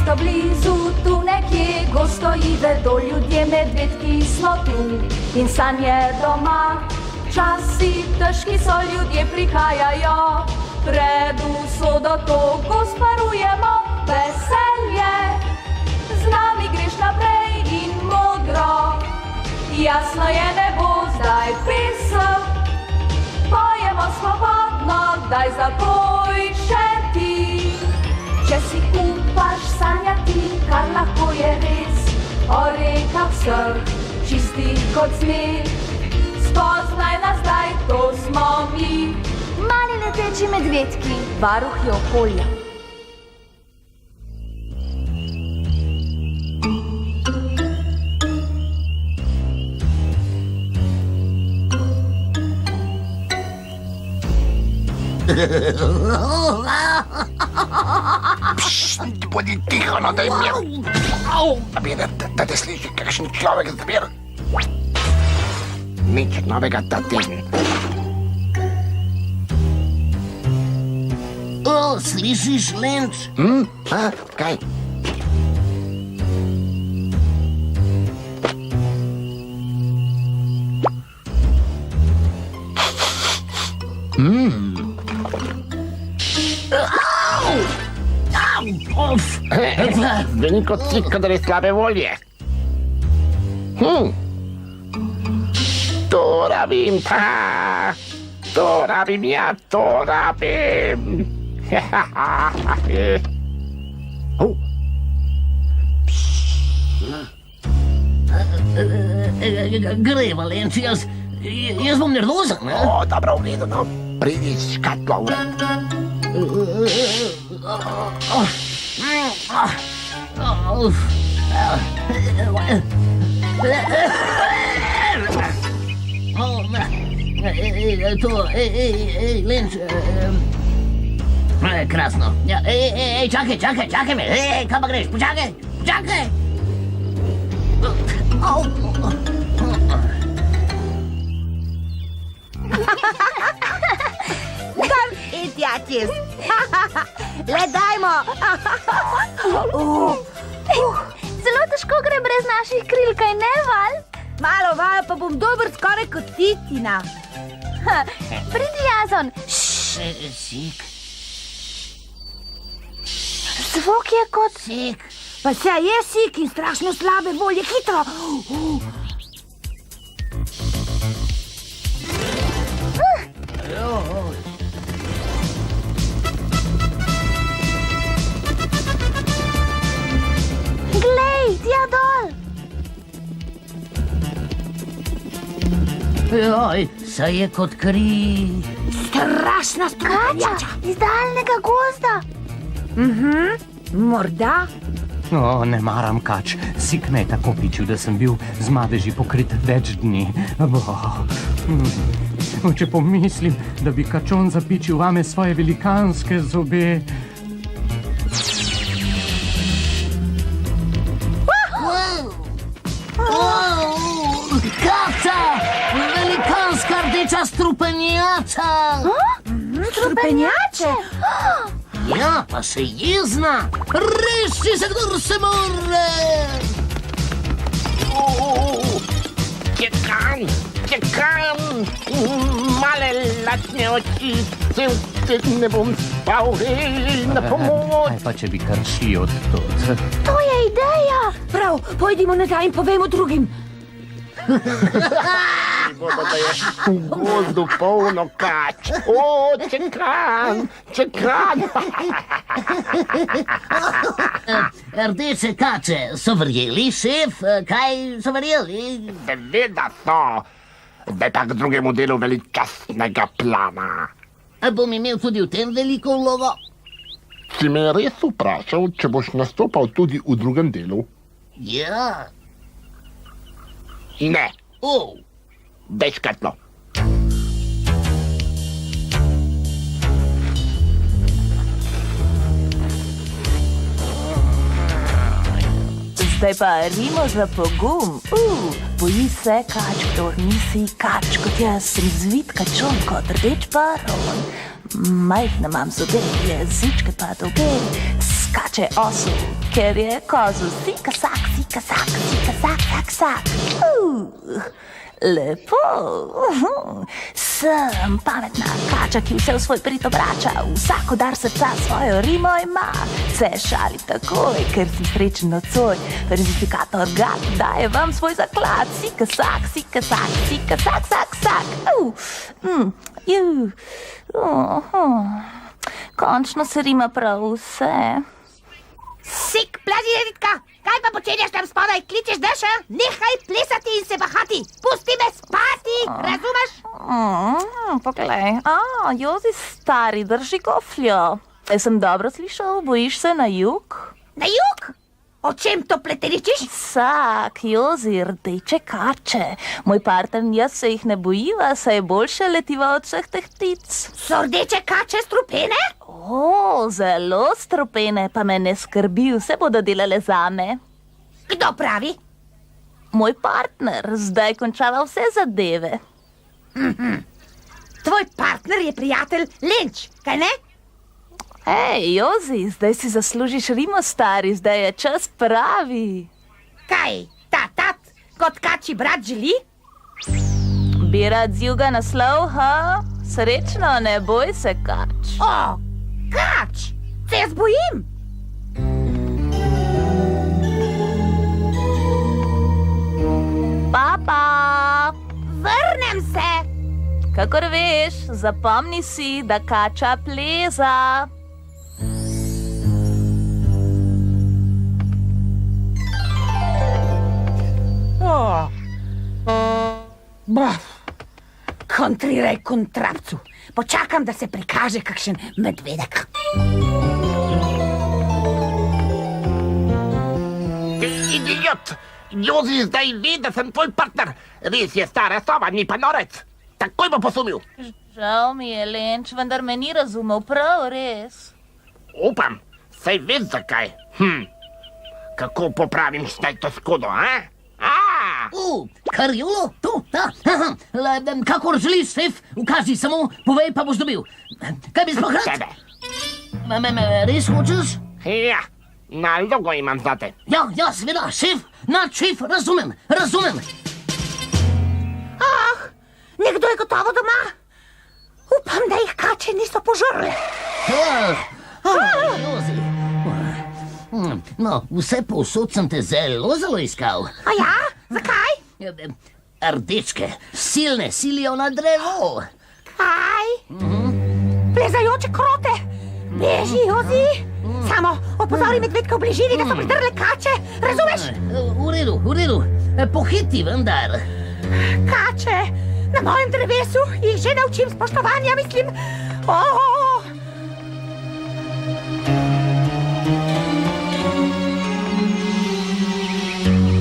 mesto blizu, tu nekje gosto vedo ljudje, medvedki smo tu in sanje doma. Časi težki so, ljudje prihajajo, pred usodo to gosparujemo. Veselje, z nami greš naprej in modro, jasno je nebo zdaj pesem. Pojemo svobodno, daj zapoj še ti. Če si upaš sanjati, kar lahko je res, o rekah vseh, čistih kot smeh. Spoznaj nas zdaj, to smo mi. Mali leteči medvedki, varuhi okolja. Bodi tiho, no daj mir. Da te sliši kakšen človek zbir. Nič novega ta teden. Slišiš, Lenč? Kaj? Veliko cika, da je slabe volje. To rabim, to rabim, ja, to rabim. Greva, Lenč, jaz bom nervozen, ne? Dobro, v redu, no. Pridi s škatlo, v redu. Lenč, krasno. Čakaj me, kam pa greš, počakaj. Kam idja čez? Le dajmo. Zelo težko gre brez naših kril, kaj ne, Val? Malo val, pa bom dober skoraj kot Titina. Pridi, Jazon. Sik. Zvok je kot... Sik. Pa se je sik in strašno slabe volje, hitro. Glej, tja dol. Joj, saj je kot kri. Strašna Kača, iz daljnega gozda. Morda. Ne maram kač. Sik me je tako pičil, da sem bil z madeži pokrit več dni. Če pomislim, da bi kačon zapičil vame svoje velikanske zobe. Kaca! Velikanska rdeča strupenjača! Strupenjače? Ja, pa še jezna! Reši se, kdor se more! Čekam! Male latne oči, cel teden ne bom spal, na pomoč! Kaj pa, če bi kar šli od tod? To je ideja. Prav, pojdimo nazaj in povemo drugim. Bodo, da je v gozdu polno kač. Čekam! Rdeče kače so verjeli, šef? Kaj so verjeli? Seveda so. Zdaj pa k drugemu delu veličastnega plana. Bom imel tudi v tem veliko vlogo? Si me res vprašal, če boš nastopal tudi v drugem delu? Ja. Ne. Daj škatlo. Zdaj pa rimo za pogum. Boji se kač, kdor nisi kač, kot jaz sem zvit kačon, kot rdeč baron. Majhna imam zobe, jezičke pa dolge, skače osel. ker je kozel sika sak, sika sak, sika sak, sak, sak. Lepo. Sem pametna kača, ki vse v svoj prid obrača. Vsak udar srca svojo rimo ima. Se šali takoj, ker sem srečen nocoj. Verzifikator gad daje vam svoj zaklad. Sika sak, sika sak, sika sak, sak, sak. Končno se rima prav vse. Sik, plazi Editka, kaj pa počenjaš tam spodaj? Kličeš deša? Nehaj plesati in se bahati. Pusti me spati, razumeš? Poglej, Jozi stari, drži gofljo. Sem dobro slišal, bojiš se na jug? Na jug? O čem to pleteničiš? Vsak, Jozi, rdeče kače. Moj partner in jaz se jih ne bojiva, saj je boljše letiva od vseh teh ptic. So rdeče kače strupene? Zelo strupene, pa me ne skrbi, vse bodo delale zame. Kdo pravi? Moj partner, zdaj končava vse zadeve. Tvoj partner je prijatelj Lenč, kaj ne? Hej, Jozi, zdaj si zaslužiš rimo, stari, zdaj je čas pravi. Kaj, tat, kot kači brat želi? Bi rad z juga naslov, ha? Srečno, ne boj se, kač. O, kač, se jaz bojim. Papa! Vrnem se. Kakor veš, zapomni si, da kača pleza. Kontriraj kontrapcu. Počakam, da se prikaže kakšen medvedek. Idiot! Jozi zdaj ve, da sem tvoj partner. Res je stara sova, ni pa norec. Takoj bo posumil. Žal mi je, Lenč, vendar me ni razumel, prav res. Upam, saj veš zakaj. Kako popravim zdaj to škodo, a? Karjolo, tu, ta, kakor želiš, šef, ukaži samo, povej, pa boš dobil. Kaj bi sploh rad? Tebe. Res hočeš? Ja, nalogo imam zate. Ja, seveda, šef, šef, razumem. Nekdo je gotovo doma. Upam, da jih kače niso požrle. Jozi. No, vse povsod sem te zelo iskal. A ja? Zakaj? Rdečke, silne, silijo na drevo. Kaj? Plezajoče krote. Beži, Jozi. Samo opozori medvedka v bližini, da so pridrle kače. Razumeš? V redu. Pohiti vendar. Kače. Na mojem drevesu jih že naučim spoštovanja, mislim.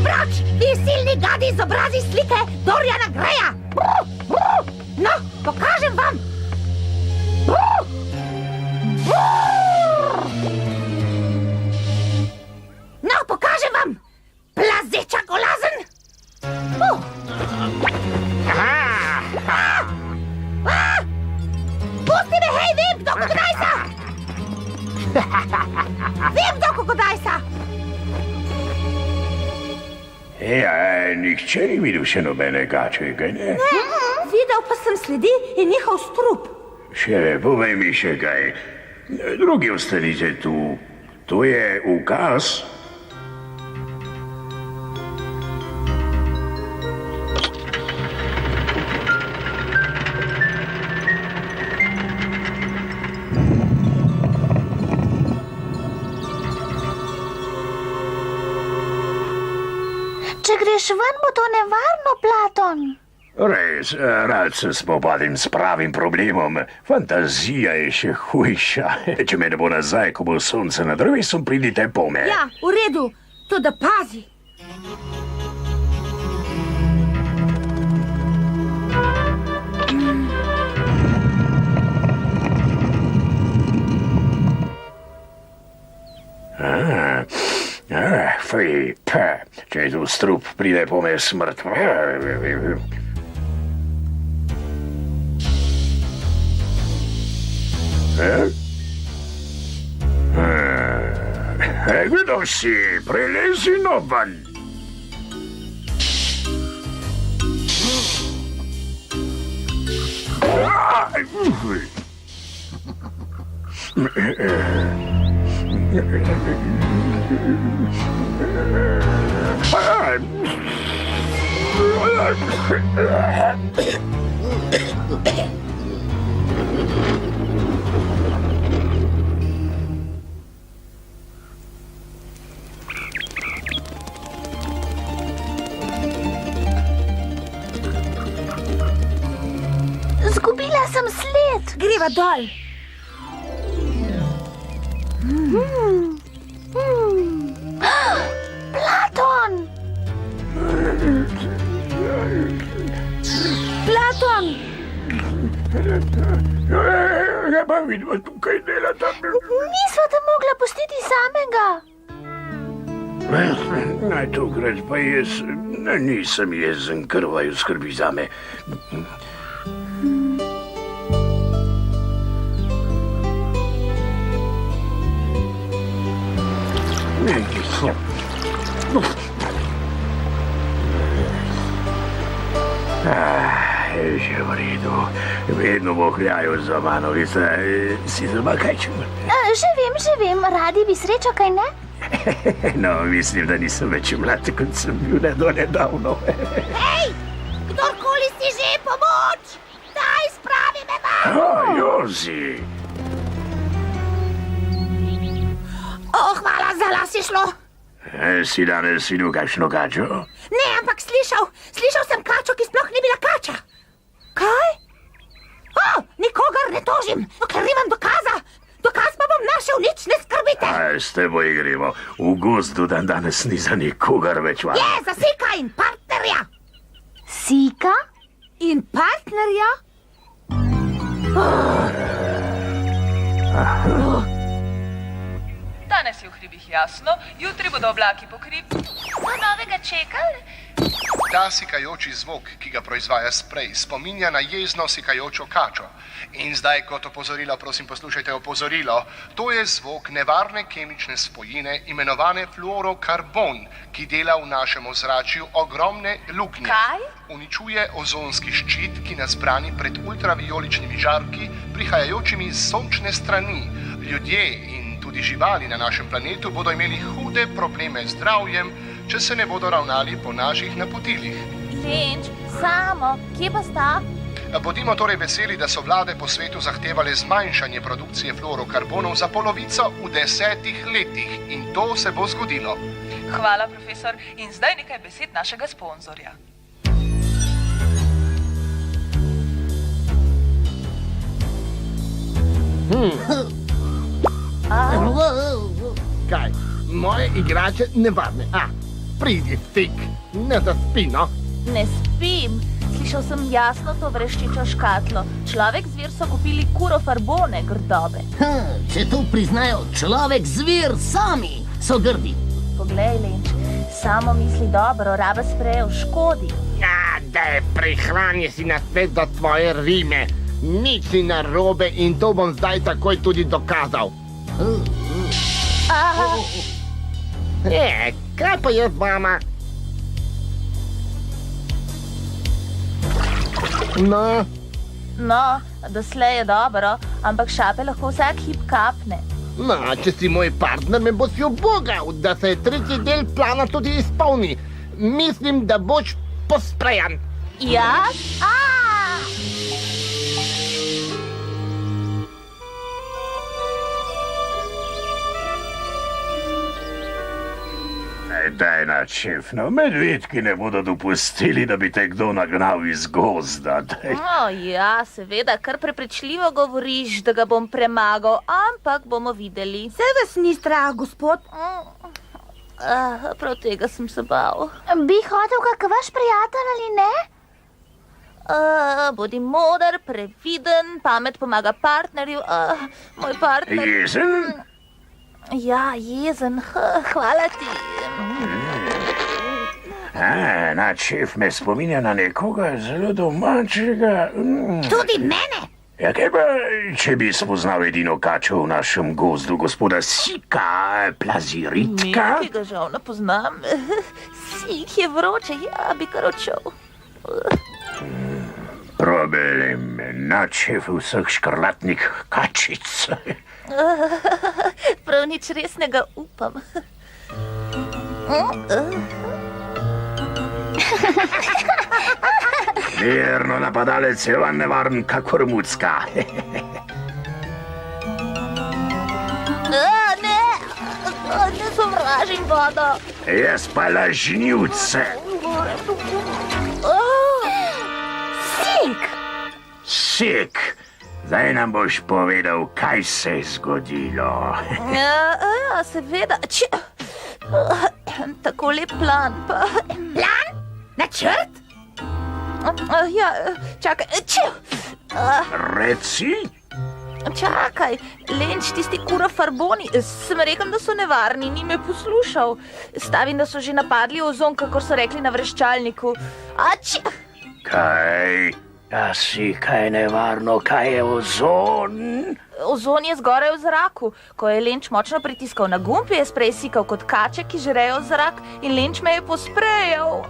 Proč, vi silni gadi z obrazi slike Doriana Greja. No, pokažem vam. No, pokažem vam. Plazeča golazen. Pusti me, hej, vem, kdo kokodajsa! Vem, kdo kokodajsa! Ja, nihče ni videl še nobene kače, kaj ne? Videl pa sem sledi in njihov strup. Še povej mi še kaj. Drugi ostanite tu. To je ukaz. Če greš ven, bo to nevarno, Platon. Res, rad se spopadim s pravim problemom. Fantazija je še hujša. Če me ne bo nazaj, ko bo sonce na drevesu, pridite po me. Ja, v redu, to da pazi. Če je tu strup, pride po me smrt. Kdo si? Prelezi no ven. Zgubila sem sled. Greva dol. Platon! Platon! Ja pa vidimo tukaj delata. Nisva te mogla pustiti samega. Naj tokrat pa jaz nisem jezen, ker vaju skrbi zame. Že v redu. Vedno bohljajo za mano, si zamakajčem. Že vem, radi bi srečo, kaj ne? No, mislim, da nisem več mlad, kot sem bil nedavno. Hej, kdorkoli si že, pomoč! Daj, spravi me van! Jozi! Hvala, za las je šlo. Si danes videl kakšno kačo? Ne, ampak slišal sem kačo, ki sploh ni bila kača. Kaj? Nikogar ne tožim, ker nimam dokaza. Dokaz pa bom našel, nič ne skrbite. S teboj gremo. V gozdu dan danes ni za nikogar več vas. Je, za Sika in partnerja. Sika? In partnerja? Danes je v hribih jasno, jutri bodo oblaki pokriti. Bo novega čekali? Ta sikajoči zvok, ki ga proizvaja sprej, spominja na jezno sikajočo kačo. In zdaj kot opozorilo, prosim poslušajte opozorilo, to je zvok nevarne kemične spojine imenovane fluorokarbon, ki dela v našem ozračju ogromne luknje. Kaj? Uničuje ozonski ščit, ki nas brani pred ultravijoličnimi žarki, prihajajočimi z sončne strani. Ljudje in tudi živali na našem planetu bodo imeli hude probleme z zdravjem, če se ne bodo ravnali po naših napotilih. Lenč, Samo, kje pa sta? Bodimo torej veseli, da so vlade po svetu zahtevale zmanjšanje produkcije fluorokarbonov za polovico v 10 letih. In to se bo zgodilo. Hvala, profesor. In zdaj nekaj besed našega sponzorja. Kaj? Moje igrače nevarne. Pridi, Stik, ne zaspi, no? Ne spim. Slišal sem jasno to vreščičo škatlo. Človek zvir so kupili kurofarbone grdobe. Če to priznajo človek zvir sami, so grdi. Poglej, Lenč, samo misli dobro, raba sprejev škodi. Daj, prihrani si na svet za tvoje rime. Nič ni narobe in to bom zdaj takoj tudi dokazal. Kaj pa je z vama? No, doslej je dobro, ampak šape lahko vsak hip kapne. no, če si moj partner, me boš ubogal, da se tretji del plana tudi izpolni. Mislim, da boš posprejan. Jaz? Daj na šef, no, medvedki ne bodo dopustili, da bi te kdo nagnal iz gozda. Ja, seveda, kar prepričljivo govoriš, da ga bom premagal, ampak bomo videli. Se vas ni strah, gospod? Prav tega sem se bal. Bi hotel kak vaš prijatelj ali ne? Bodi moder, previden, pamet pomaga partnerju. Moj partner... Jezen? Ja, jezen, hvala ti. Naš šef me spominja na nekoga zelo domačega. Tudi mene? Ja, kaj pa, če bi spoznal edino kačo v našem gozdu, gospoda Sika, Plaziritka? Ki ga žal ne poznam. Sik je vroče, ja, bi kar odšel. Problem načev vseh škrlatnih kačic. Prav nič resnega upam. Mirno, napadalec je van nevaren kakor mucka. Ne, ne sovražim vodo. Jaz pa lažnivce. Sik! Sik, zdaj nam boš povedal, kaj se je zgodilo. Ja, seveda. Tako lep plan pa. Plan? Načrt? Ja, čakaj. Reci? Čakaj, Lenč, tisti kura farboni. Sem rekel, da so nevarni, ni me poslušal. Stavim, da so že napadli ozon, kakor so rekli na vreščalniku. Kaj? A si kaj nevarno, kaj je ozon? Ozon je zgoraj v zraku. Ko je Lenč močno pritiskal na gumb, je sprej sikal kot kače, ki žrejo zrak, in Lenč me je posprejal.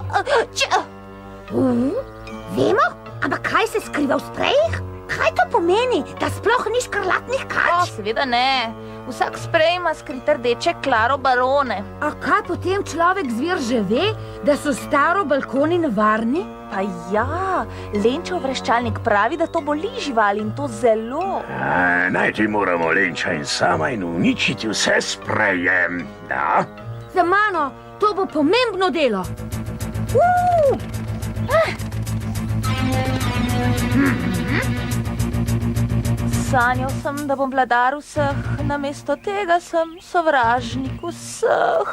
Vemo, ampak kaj se skriva v sprejih? Kaj to pomeni, da sploh ni škrlatnih kač? Seveda ne. Vsak sprej ima skrite rdeče klaro barone. A kaj potem človek zvir že ve, da so staro balkoni nevarni? Pa ja, Lenčev vreščalnik pravi, da to boli živali in to zelo. Najti moramo Lenča in sama in uničiti vse spreje. Da? Za mano, to bo pomembno delo. Sanjal sem, da bom vladar vseh, namesto tega sem sovražnik vseh.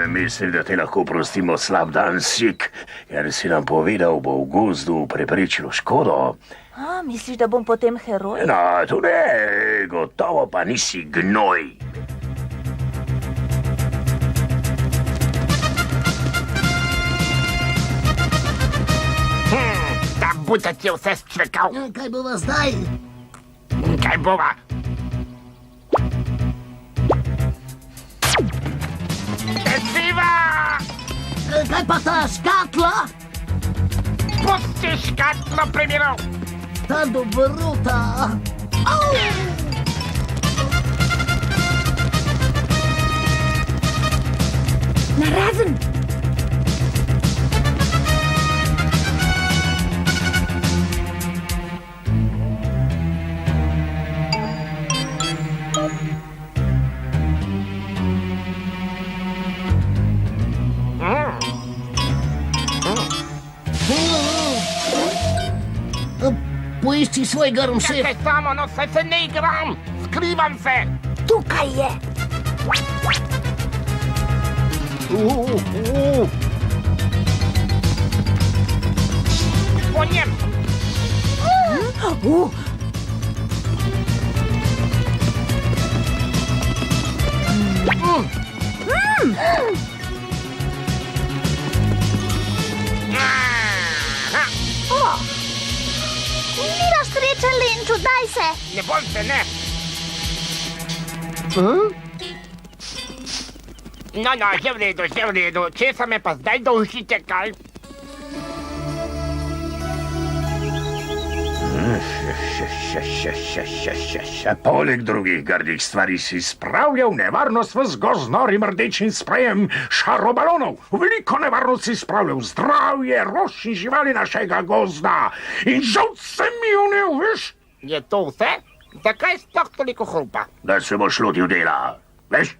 Mislim, da te lahko prostimo slab dan, Sik, ker si nam povedal, bo v gozdu preprečilo škodo. Misliš, da bom potem heroj? No, to ne, gotovo pa nisi gnoj. Ta butec je vse strekal. Kaj bova zdaj? Kaj bova? Peciva! Kaj pa ta škatla? Pusti škatlo, primerov! Ta dobrota! Narazen! Poišči svoj grm, šef. Čakaj samo, no saj se ne igram. Skrivam se. Tukaj je. Po njem. Nimaš sreče, Lenču, daj se. Ne boj se, ne. No, že v redu, že v redu. Česa me pa zdaj dolžite, kaj? Poleg drugih grdih stvari si spravljal nevarnost v z norim rdečim sprejem šarobalonov. Veliko nevarnost si spravljal zdravje, rož in živali našega gozda. In žal se mi unil, veš? Je to vse? Zakaj sploh toliko hrupa? Da se boš lotil dela, veš?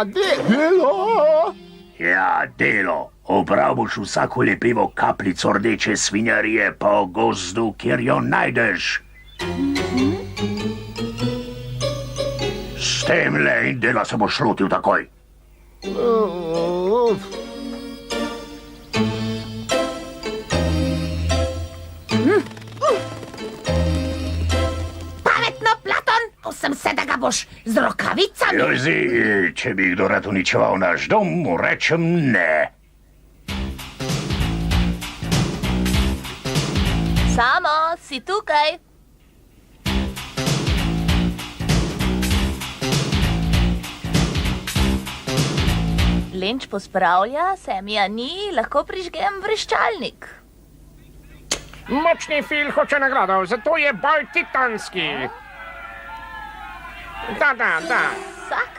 Delo? Ja, delo. Obral boš vsako lepivo kapljico rdeče svinjarije po gozdu, kjer jo najdeš. S temle in dela se boš lotil takoj. Pametno, Platon, vsem se, da ga boš z rokavicami. Jojzi, če bi kdo rad uničeval naš dom, mu rečem ne. Samo, si tukaj? Lenč pospravlja, semija ni, lahko prižgem vreščalnik. Močni fil hoče nagrado, zato je bolj titanski. Da. Vsak?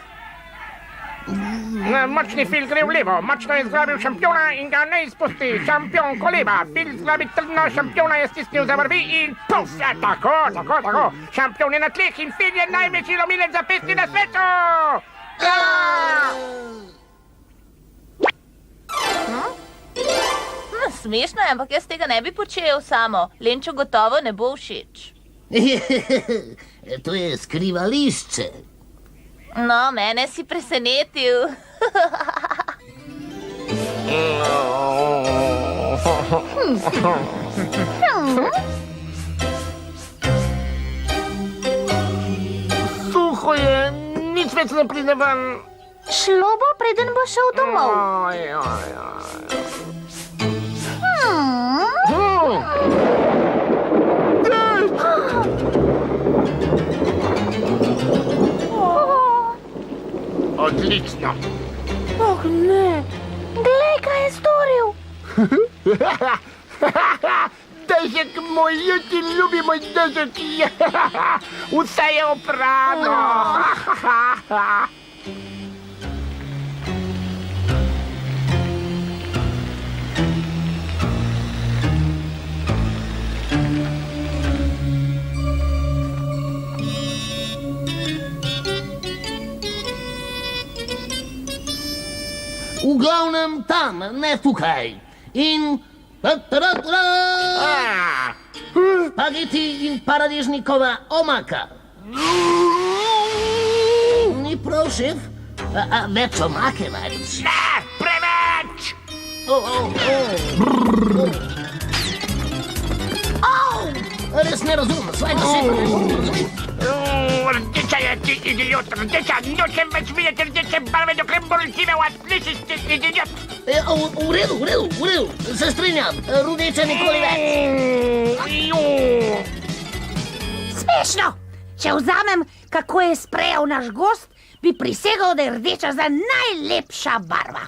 Močni fil gre v levo, močno je zgrabil šampiona in ga ne izpusti. Šampion koleba, fil zgrabi trdno, šampiona je stisnil za vrvi in puf, tako. Šampion je na tleh in fil je največji lomilec za pesti na svetu. Smešno je, ampak jaz tega ne bi počel samo. Lenču gotovo ne bo všeč. To je skrivališče. No, mene si presenetil. Suho je, nič več ne pride ven. Šlo bo, preden bo šel domov. Odlično. Oh ne, glej, kaj je storil. Dežek moj, ti ljubi moj dežek. Vse je oprano. V glavnem tam, ne tukaj. In... Spageti in paradižnikova omaka. Ni prav, šef? Več omake najbrž. Ne, preveč! Res ne razumem, svojega šefa ne moram razumeti. Rdeča je, ti idiot, rdeča, nočem več videti rdeče barve, dokler bolj vas slišiš, ti idiot. V redu, se strinjam, rdeče nikoli več. Smešno! Če vzamem, kako je sprejel naš gost, bi prisegel, da je rdeča za najlepša barva.